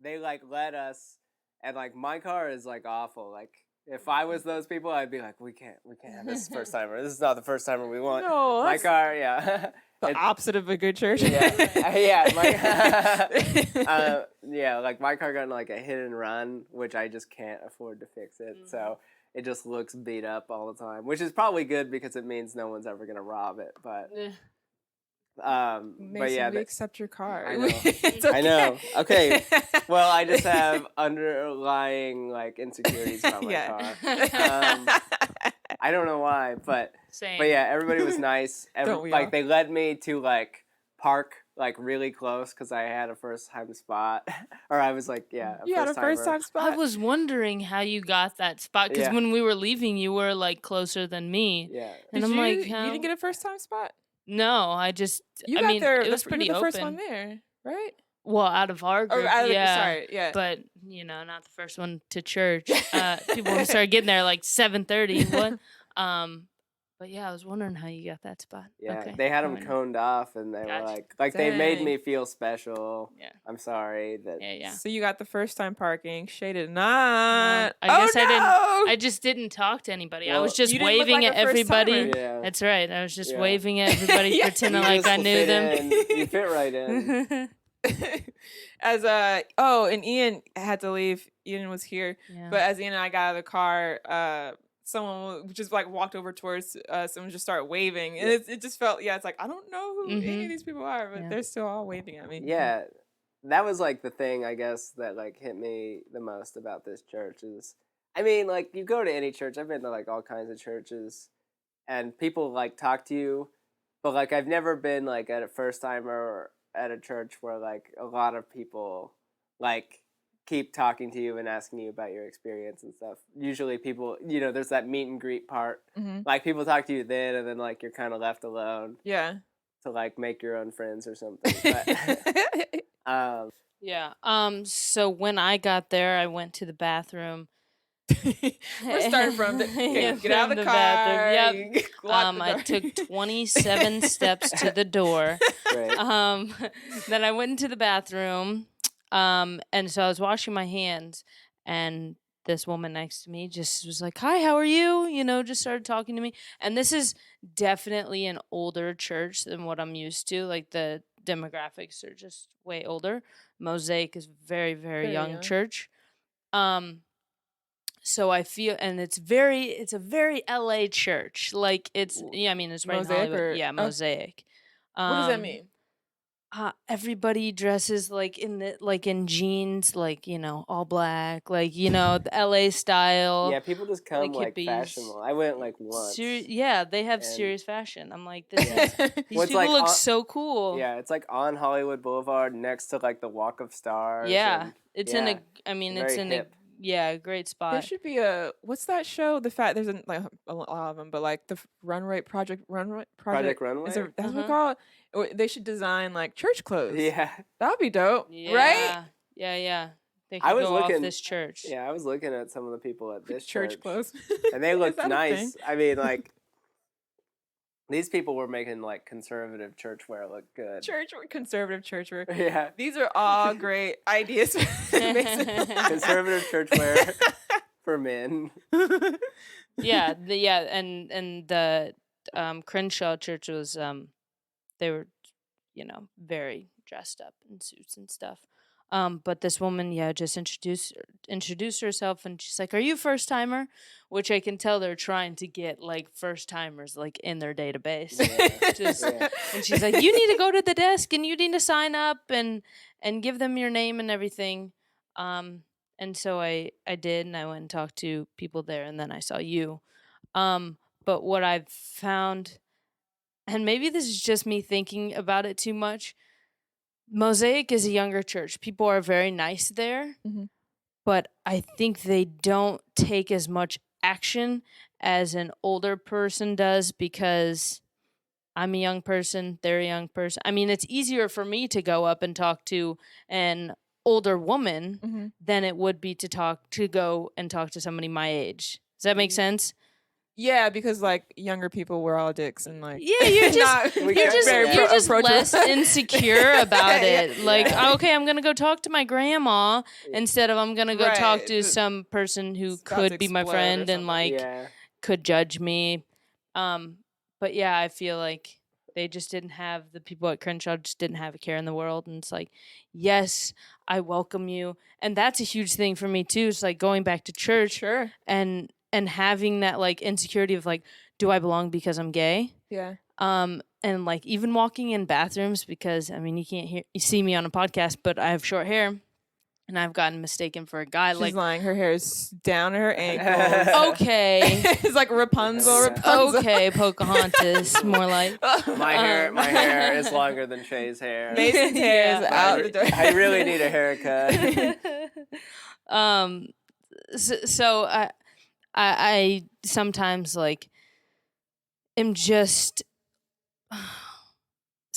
they like let us, and like my car is like awful. Like if I was those people, I'd be like, we can't have this first timer. This is not the first timer we want. No, my car, yeah. The opposite of a good church. Yeah, like my car got in like a hit and run, which I just can't afford to fix it. Mm-hmm. So it just looks beat up all the time, which is probably good because it means no one's ever gonna rob it. But Mason, but yeah, we accept your car. I know. It's okay. I know. Okay. Well, I just have underlying like insecurities about my car. I don't know why, but Same. But yeah, everybody was nice. Like they led me to like park like really close because I had a first time spot, or I was like, you had a first time spot. I was wondering how you got that spot because when we were leaving, you were like closer than me. Yeah, and you didn't get a first time spot. No, I just. You got there. It was pretty you were the open. first one there, right? Well, out of our group, sorry, yeah. But not the first one to church. People started getting there like 7:30. What? But yeah, I was wondering how you got that spot. Yeah, okay. they had them coned off, and they were like they made me feel special. Yeah, I'm sorry that. Yeah. So you got the first time parking. Shay did not. I guess I didn't. I just didn't talk to anybody. Well, I was just waving at everybody. Yeah. That's right. I was just waving at everybody, pretending like I knew them. You fit right in. And Ian had to leave. Ian was here, but as Ian and I got out of the car, someone just like walked over towards us and just started waving, and it just felt it's like I don't know who any of these people are, but they're still all waving at me. Yeah, that was like the thing I guess that like hit me the most about this church is, I mean, like you go to any church. I've been to like all kinds of churches, and people like talk to you, but like I've never been like at a first timer at a church where like a lot of people like keep talking to you and asking you about your experience and stuff. Usually people, there's that meet and greet part. Mm-hmm. Like people talk to you then, and then like you're kind of left alone. Yeah. To like make your own friends or something. But, So when I got there, I went to the bathroom. We're starting from get out of the car. Bathroom. Yep. I took 27 steps to the door. Right. Then I went into the bathroom. And so I was washing my hands, and this woman next to me just was like, "Hi, how are you?" Just started talking to me. And this is definitely an older church than what I'm used to. Like the demographics are just way older. Mosaic is very, very young church. So I feel, and it's a very LA church. Like it's right in Hollywood. Mosaic. What does that mean? Everybody dresses like in jeans, like all black, like the LA style. Yeah, people just come like fashionable. I went like once. They have serious fashion. I'm like, these people look so cool. Yeah, it's like on Hollywood Boulevard, next to like the Walk of Stars. Yeah, it's in a great spot. There should be what's that show? There's like a lot of them, but like the Project Runway. That's what it's called. They should design like church clothes. Yeah, that would be dope, right? Yeah. They could go off this church. Yeah, I was looking at some of the people at this church clothes, and they looked nice. I mean, like these people were making like conservative church wear look good. Conservative church wear. Yeah, these are all great ideas. Conservative church wear for men. And the Crenshaw church was they were very dressed up in suits and stuff. But this woman, just introduced herself, and she's like, "Are you a first timer?" Which I can tell they're trying to get like first timers like in their database. Yeah. And she's like, "You need to go to the desk and you need to sign up and give them your name and everything." And so I did, and I went and talked to people there, and then I saw you. But what I've found, and maybe this is just me thinking about it too much, Mosaic is a younger church. People are very nice there, but I think they don't take as much action as an older person does because I'm a young person, they're a young person. I mean, it's easier for me to go up and talk to an older woman than it would be to go and talk to somebody my age. Does that make sense? Yeah, because like younger people were all dicks and like yeah, you're just you're just less insecure about it. Like, okay, I'm gonna go talk to my grandma instead of I'm gonna go talk to some person who could be my friend and like could judge me. But yeah, I feel like they just didn't have, the people at Crenshaw just didn't have a care in the world. And it's like, yes, I welcome you. And that's a huge thing for me too. It's like going back to church and having that like insecurity of like, do I belong because I'm gay? Yeah. And like even walking in bathrooms, because I mean, you see me on a podcast, but I have short hair. And I've gotten mistaken for a guy. She's like lying. Her hair is down to her ankles. Okay. It's like Rapunzel. Okay, Pocahontas. More like. My hair is longer than Shay's hair. Mason's hair is out the door. I really need a haircut. So I sometimes like am just.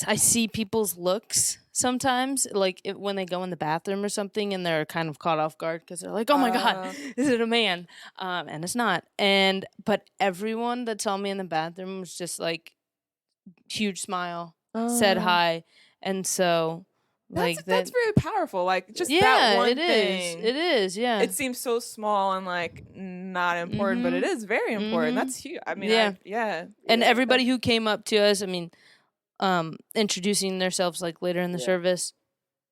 I see people's looks sometimes, like when they go in the bathroom or something, and they're kind of caught off guard because they're like, "Oh my god, is it a man?" And it's not. But everyone that saw me in the bathroom was just like, huge smile, said hi, and so like that's really powerful. Like just that one thing. It is. Yeah. It seems so small and like not important, but it is very important. That's huge. I mean, And everybody who came up to us, I mean. Introducing themselves like later in the service,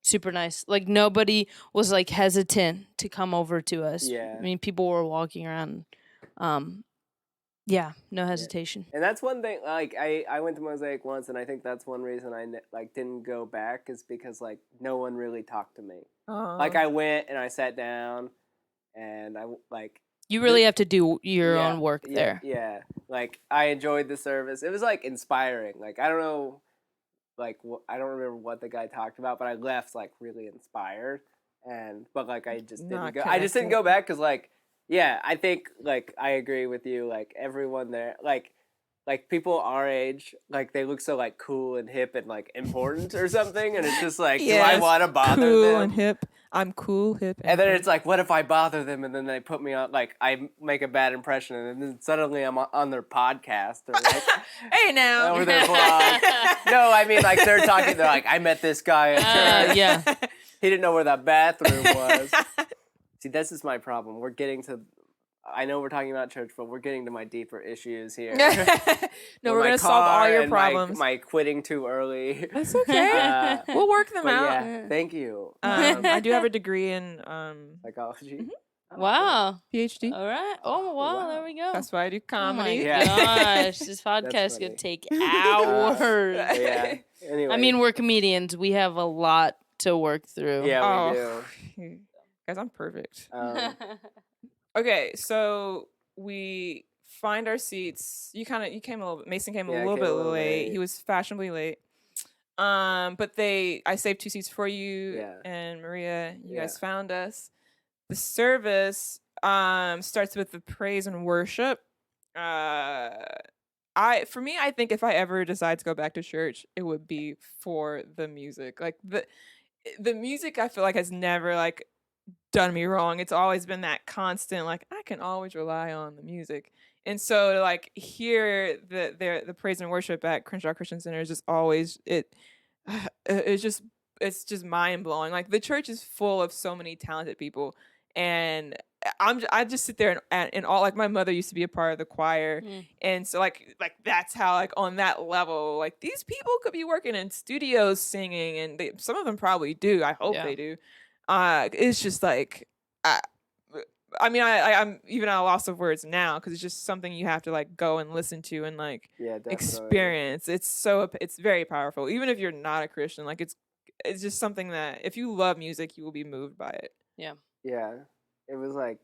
super nice. Like nobody was like hesitant to come over to us. I mean, people were walking around. No hesitation. And that's one thing. Like I went to Mosaic once, and I think that's one reason I like didn't go back, is because like no one really talked to me. Like I went and I sat down, and I like. You really have to do your own work there. Yeah, like I enjoyed the service. It was like inspiring. Like I don't know, like I don't remember what the guy talked about, but I left like really inspired. But like I just didn't go. I just didn't go back because like I think like I agree with you. Like everyone there, like people our age, like they look so like cool and hip and like important or something, and it's just like, do I want to bother them? Cool and hip. I'm cool, hip, and then it's like, what if I bother them and then they put me on, like, I make a bad impression and then suddenly I'm on their podcast or like, hey now, or their blog. No, I mean like they're talking. They're like, I met this guy at church. He didn't know where that bathroom was. See, this is my problem. We're getting to. I know we're talking about church, but we're getting to my deeper issues here. No, we're gonna solve all your problems. My quitting too early. That's okay. We'll work them out. Yeah, thank you. I do have a degree in psychology. Mm-hmm. Oh, wow. PhD. All right. Oh wow, there we go. That's why I do comedy. Oh my gosh, this podcast could take hours. Anyway. I mean, we're comedians. We have a lot to work through. Yeah, we do. Guys, I'm perfect. Okay, so we find our seats. Mason came a little bit late. He was fashionably late. But I saved 2 seats for you and Maria. You guys found us. The service starts with the praise and worship. I think if I ever decide to go back to church, it would be for the music. Like the music, I feel like has never like done me wrong. It's always been that constant, like I can always rely on the music. And so to like hear the praise and worship at Crenshaw Christian Center is just always it's just mind blowing. Like the church is full of so many talented people, and I just sit there and all, like my mother used to be a part of the choir, and so like that's how like on that level, like these people could be working in studios singing, and some of them probably do. I hope they do. It's just like, I mean, I'm even at a loss of words now because it's just something you have to like go and listen to and like experience. It's very powerful. Even if you're not a Christian, like it's just something that if you love music, you will be moved by it. Yeah. Yeah. It was like,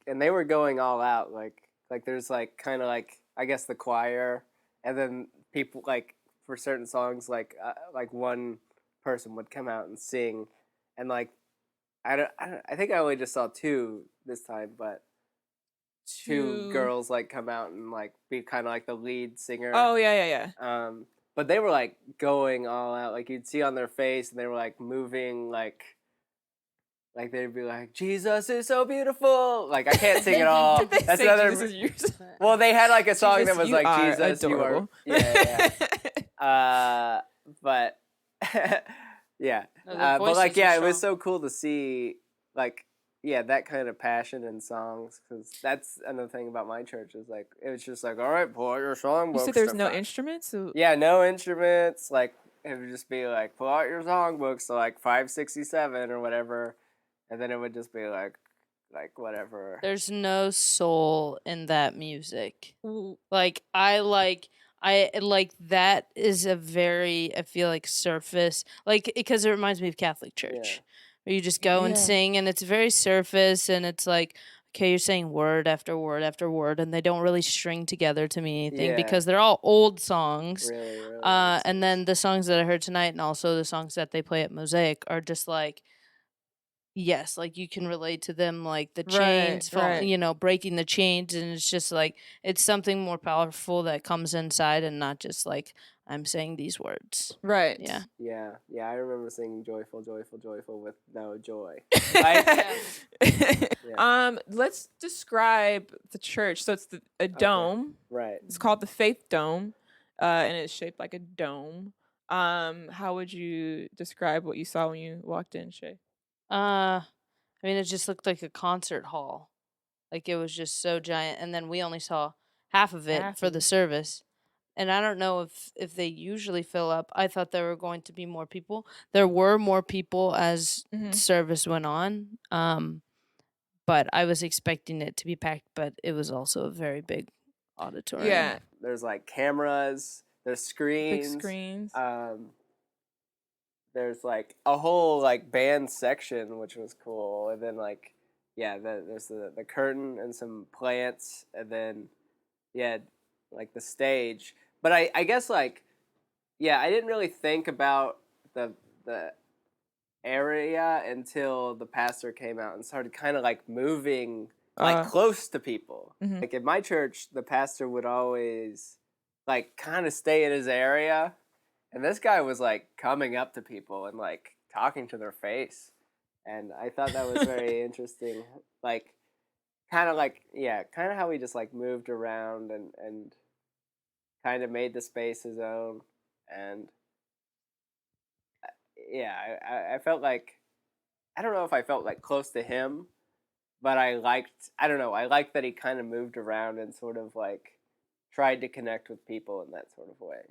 and they were going all out. Like there's like kind of like, I guess the choir, and then people like for certain songs, like one person would come out and sing. And like, I think I only just saw 2 this time, but 2 girls like come out and like be kind of like the lead singer. Oh yeah. But they were like going all out. Like you'd see on their face, and they were like moving like like they'd be like, Jesus is so beautiful. Like I can't sing it all. Did they That's say another. Jesus is yours? Well, they had like a song Jesus, that was you like are Jesus, adorable. you are. Yeah. But yeah. No, the But like voices are it was strong. so cool to see like that kind of passion in songs, because that's another thing about my church is like it was just like, all right, pull out your songbooks. You said there's no instruments? So... Yeah, no instruments. Like it would just be like, pull out your songbooks to like 567 or whatever, and then it would just be like whatever. There's no soul in that music. Ooh. Like I like that is a very, I feel like, surface, like, because it reminds me of Catholic Church, where you just go and sing, and it's very surface, and it's like, okay, you're saying word after word after word, and they don't really string together to me anything because they're all old songs. Really, really and then the songs that I heard tonight, and also the songs that they play at Mosaic, are just like, yes, like you can relate to them, like the chains, breaking the chains, and it's just like it's something more powerful that comes inside, and not just like I'm saying these words. Right. Yeah. Yeah. I remember singing "Joyful, Joyful, Joyful" with no joy. Let's describe the church. So it's a dome. Right. It's called the Faith Dome, and it's shaped like a dome. How would you describe what you saw when you walked in, Shay? I mean, it just looked like a concert hall. Like it was just so giant, and then we only saw half of it for the service. And I don't know if they usually fill up. I thought there were going to be more people. There were more people as service went on. But I was expecting it to be packed, but it was also a very big auditorium. Yeah. There's like cameras, there's screens. Big screens. There's like a whole like band section, which was cool. And then like, there's the curtain and some plants, and then like the stage. But I guess like, I didn't really think about the area until the pastor came out and started kind of like moving like close to people. Like in my church, the pastor would always like kind of stay in his area, and this guy was like coming up to people and like talking to their face, and I thought that was very interesting. Like kind of how he just like moved around and kind of made the space his own. And I felt like, I don't know if I felt like close to him, but I liked that he kind of moved around and sort of like tried to connect with people in that sort of way.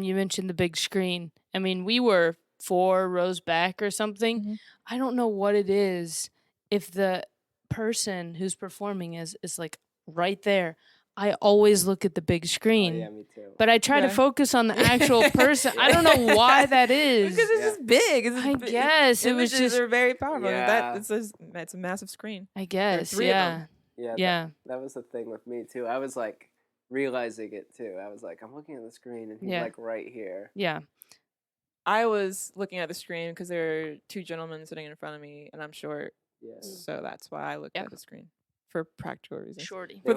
You mentioned the big screen. I mean, we were 4 rows back or something. I don't know what it is. If the person who's performing is like right there, I always look at the big screen. Oh, yeah, me too. But I try to focus on the actual person. I don't know why that is. Because it's just big. I guess it was just. They're very powerful. Yeah. It's a massive screen. I guess. 3 of them. Yeah. That was the thing with me too. I was like realizing it too. I was like, I'm looking at the screen and he's like right here. Yeah. I was looking at the screen because there are 2 gentlemen sitting in front of me, and I'm short. Yeah. So that's why I looked at the screen for practical reasons. Shorty. Yeah,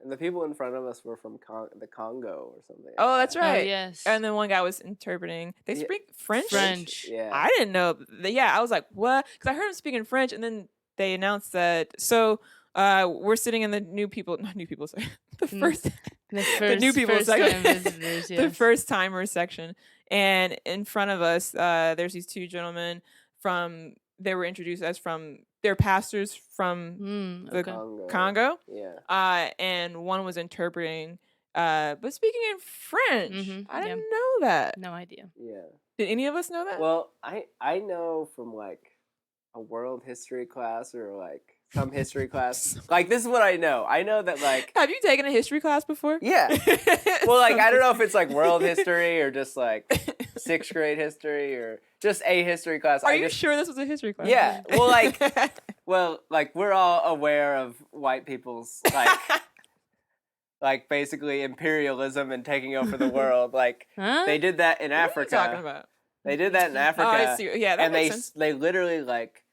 and the people in front of us were from the Congo or something. Oh, that's right. Oh, yes. And then one guy was interpreting. They speak French? Yeah. I didn't know. I was like, what? Because I heard him speaking French, and then they announced that. So we're sitting in the new people, sorry. The new people section. Visitors, yes. The first timer section. And in front of us, there's these 2 gentlemen they were introduced as they're pastors from the Congo. Yeah. And one was interpreting, but speaking in French. I didn't know that. No idea. Yeah. Did any of us know that? Well, I know from like a world history class or like some history class. Like this is what I know. I know that like. Have you taken a history class before? Yeah. Well, like I don't know if it's like world history or just like 6th grade history or just a history class. Are you sure this was a history class? Yeah. Well, like we're all aware of white people's like basically imperialism and taking over the world. Like they did that in Africa. What are you talking about? They did that in Africa. Oh, I see. Yeah, that makes sense. They literally like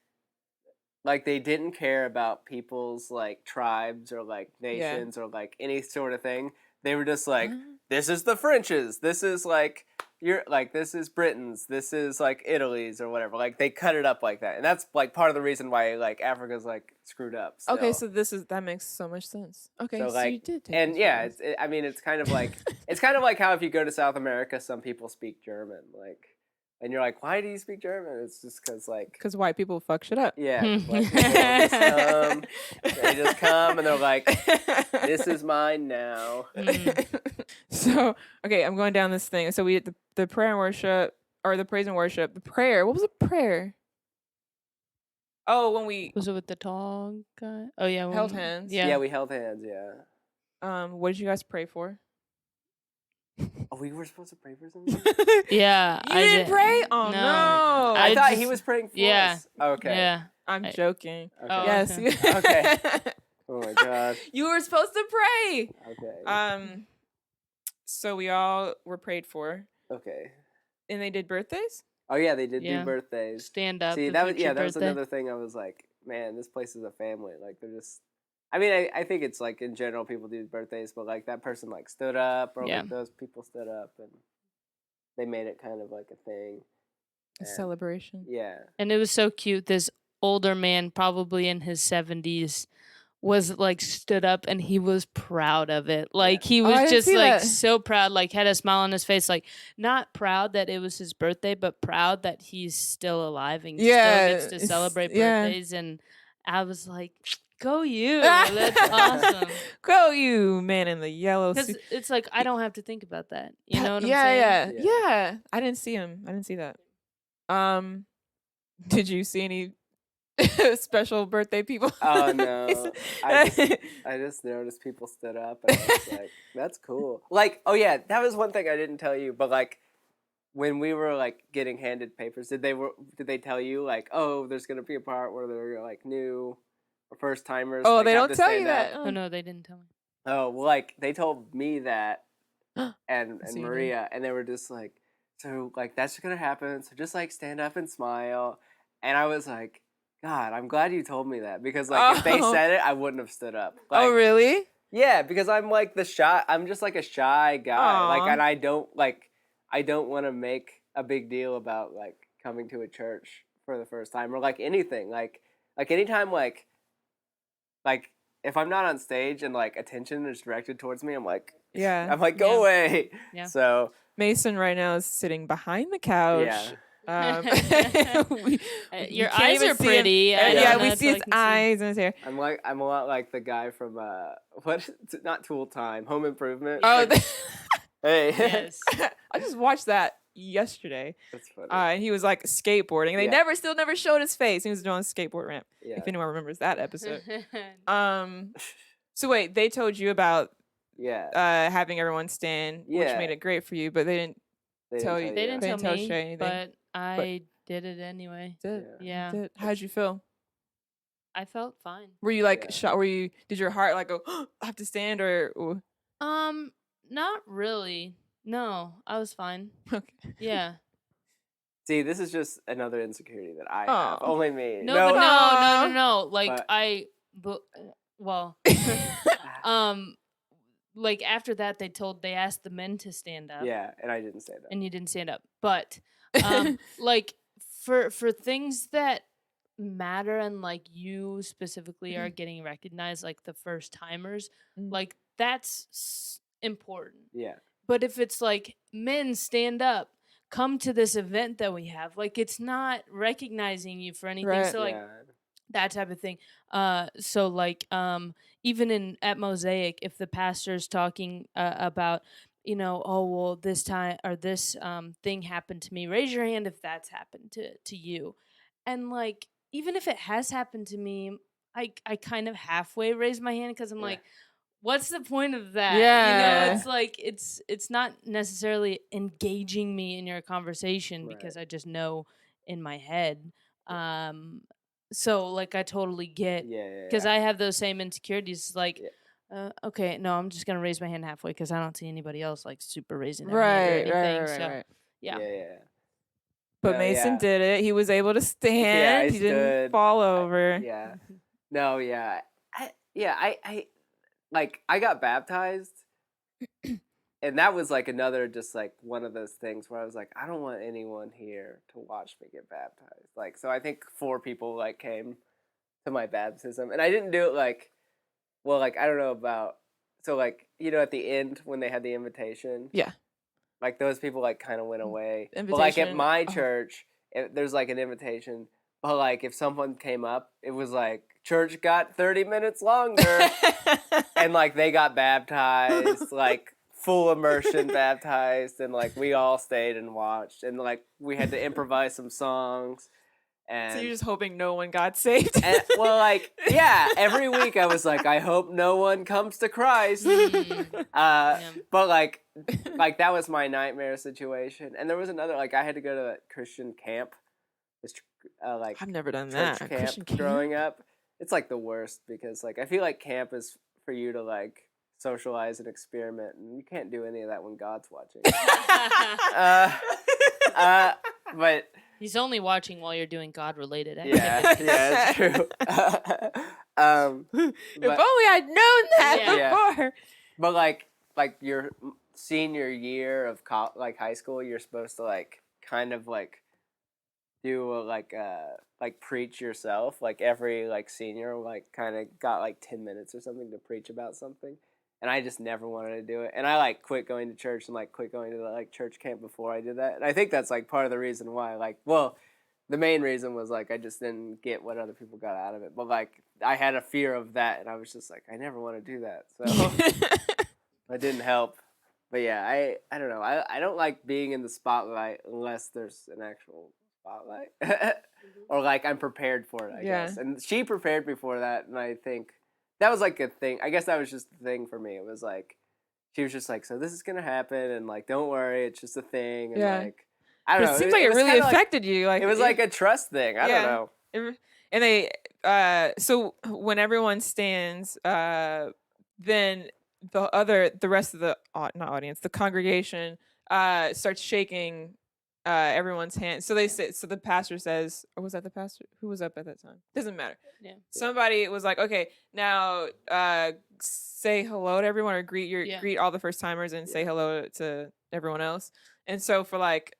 they didn't care about people's like tribes or like nations or like any sort of thing. They were just like, this is the French's. This is like you're like, this is Britain's, this is like Italy's or whatever. Like they cut it up like that, and that's like part of the reason why like Africa's like screwed up. Still. Okay, so that makes so much sense. Okay, so like, you did take and yeah, I mean, it's kind of like how if you go to South America, some people speak German, like, and you're like, why do you speak German? It's just because white people fuck shit up. Yeah, white people they just come and they're like, this is mine now. So, okay, I'm going down this thing. So we had the prayer and worship, or the praise and worship. The prayer. What was the prayer? Oh, when we was it with the tall guy? Oh yeah, held hands. Yeah, we held hands. Yeah. What did you guys pray for? Oh, we were supposed to pray for something? Yeah. You didn't pray? Oh, no. I thought he was praying for us. Okay. Yeah. I'm joking. Okay. Oh, yes. Okay. Oh, my God. You were supposed to pray. Okay. So we all were prayed for. Okay. And they did birthdays? Oh, yeah, they did do birthdays. Stand up. See, that was another thing I was like, man, this place is a family. Like, they're just... I mean, I think it's like in general people do birthdays, but like that person like stood up, or like those people stood up, and they made it kind of like a thing, a celebration. Yeah, and it was so cute. This older man, probably in his 70s, was like stood up, and he was proud of it. Like he was just like so proud, like had a smile on his face, like not proud that it was his birthday, but proud that he's still alive and still gets to celebrate birthdays. And I was like, go you. That's awesome. Go you, man in the yellow suit. Because it's like, I don't have to think about that. You know what I'm saying? Yeah. I didn't see him. I didn't see that. Did you see any special birthday people? Oh, no. I just noticed people stood up, and I was like, that's cool. Like, oh, yeah, that was one thing I didn't tell you, but like, when we were like getting handed papers, did they tell you like, oh, there's going to be a part where they're like new... first timers. Oh, like, they don't tell you that. Oh no, they didn't tell me. Oh, well, like they told me that, and Maria, and they were just like, so like that's gonna happen. So just like stand up and smile. And I was like, God, I'm glad you told me that, because like if they said it, I wouldn't have stood up. Like, oh really? Yeah, because I'm like I'm just like a shy guy. Like, and I don't want to make a big deal about like coming to a church for the first time, or like anything. Like anytime like if I'm not on stage and like attention is directed towards me, I'm like, go away. Yeah. So Mason right now is sitting behind the couch. Yeah. Your eyes are pretty. We see his eyes and his hair. I'm a lot like the guy from not Tool Time, Home Improvement. Oh, like, hey. Yes. I just watched that yesterday. That's funny. And he was like skateboarding. They still never showed his face. He was doing a skateboard ramp. Yeah. If anyone remembers that episode. So wait, they told you about having everyone stand, which made it great for you, but they didn't tell you. They didn't tell me, Shay anything. but I did it anyway. Yeah. How'd you feel? I felt fine. Were you like shocked? Did your heart like go, oh, I have to stand, or? Not really. No, I was fine. Okay. Yeah. See, this is just another insecurity that I have. Only me. No. Like like after that, they asked the men to stand up. Yeah, and I didn't say that. And you didn't stand up, but like for things that matter and like you specifically are getting recognized, like the first timers, like that's important. Yeah. But if it's like, men, stand up, come to this event that we have, like it's not recognizing you for anything. Right. So like that type of thing. So like even at Mosaic, if the pastor's talking about, you know, oh well, this time or this thing happened to me, raise your hand if that's happened to you. And like even if it has happened to me, I kind of halfway raise my hand because I'm like, what's the point of that? Yeah. You know, it's like it's not necessarily engaging me in your conversation because I just know in my head. So like I totally get because I have those same insecurities. Like, okay, no, I'm just gonna raise my hand halfway because I don't see anybody else like super raising their hand or anything. Right. Yeah. But Mason did it. He was able to stand. He didn't fall over. I got baptized, and that was like another just like one of those things where I was like, I don't want anyone here to watch me get baptized. Like, so I think 4 people like came to my baptism, and I didn't do it like, well, like I don't know about, so like at the end when they had the invitation, Yeah. like those people like kind of went away. Invitation. But like at my church, there's like an invitation, but like if someone came up, it was like church got 30 minutes longer, and like they got baptized, like full immersion baptized, and like we all stayed and watched, and like we had to improvise some songs. And so you're just hoping no one got saved? Well, like, yeah, every week I was like, I hope no one comes to Christ. But like that was my nightmare situation. And there was another, like, I had to go to a Christian camp. This, like, I've never done church that. camp Christian camp? growing up. It's like the worst because, like, I feel like camp is for you to like socialize and experiment, and you can't do any of that when God's watching. But he's only watching while you're doing God-related activities. Yeah, it's true. If only I'd known that before. But like your senior year of like high school, you're supposed to like kind of like do a, like preach yourself. Like every like senior like kind of got like 10 minutes or something to preach about something. And I just never wanted to do it. And I like quit going to church and like quit going to the like church camp before I did that. And I think that's like part of the reason why, like, well, the main reason was like I just didn't get what other people got out of it. But like I had a fear of that, and I was just like, I never want to do that. So it didn't help. But yeah, I don't know. I don't like being in the spotlight unless there's an actual spotlight. Or like I'm prepared for it, I guess. And she prepared me for that, and I think that was like a thing. I guess that was just the thing for me. It was like, she was just like, so this is going to happen, and like, don't worry, it's just a thing. And like, I don't know. It seems like it really affected you. Like, it was like a trust thing. I don't know. And they, so when everyone stands, then the rest of the, not audience, the congregation, starts shaking everyone's hand. So the pastor says, or was that the pastor? Who was up at that time? Doesn't matter. Yeah. Somebody was like, okay, now say hello to everyone, or greet all the first timers and say hello to everyone else. And so for like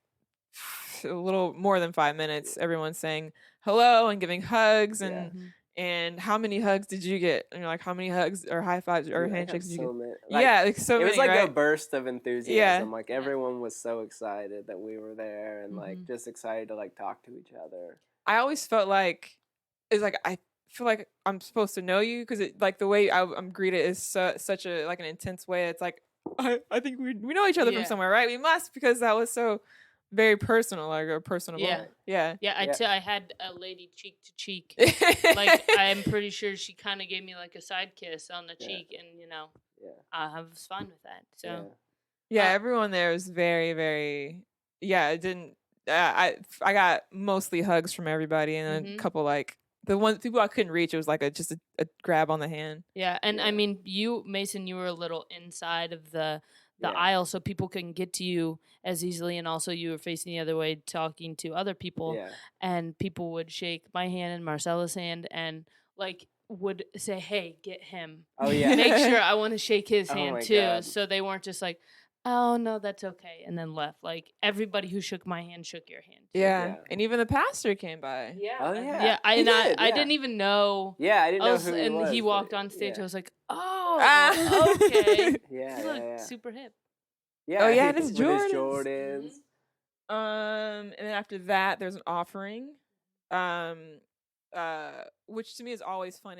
a little more than 5 minutes, everyone's saying hello and giving hugs and how many hugs did you get? And you're like, how many hugs or high fives or handshakes did you get? Many. Like so many. It was like right? a burst of enthusiasm. Like everyone was so excited that we were there, and like just excited to like talk to each other. I always felt like it's like I feel like I'm supposed to know you, because like the way I'm greeted is such a like an intense way. It's like I think we know each other from somewhere, right? We must, because that was so very personal, like a personal moment. Yeah. I had a lady cheek to cheek. Like I'm pretty sure she kind of gave me like a side kiss on the cheek, and I was fine with that. So everyone there was very, very it didn't. I got mostly hugs from everybody, and a couple like the ones people I couldn't reach. It was like just a grab on the hand. Yeah, and I mean, you, Mason, you were a little inside of the aisle, so people couldn't get to you as easily, and also you were facing the other way talking to other people, and people would shake my hand and Marcella's hand and like would say, hey, get him. Oh yeah. Make sure I want to shake his hand too. God. So they weren't just like, oh no, that's okay, and then left. Like everybody who shook my hand shook your hand too. Yeah. And even the pastor came by. Oh yeah. I didn't even know. Yeah, I didn't know who he was. And he walked on stage. I was like, oh, okay. Yeah. Super hip. Yeah. Oh yeah, and his Jordans. Jordans. And then after that, there's an offering, which to me is always funny.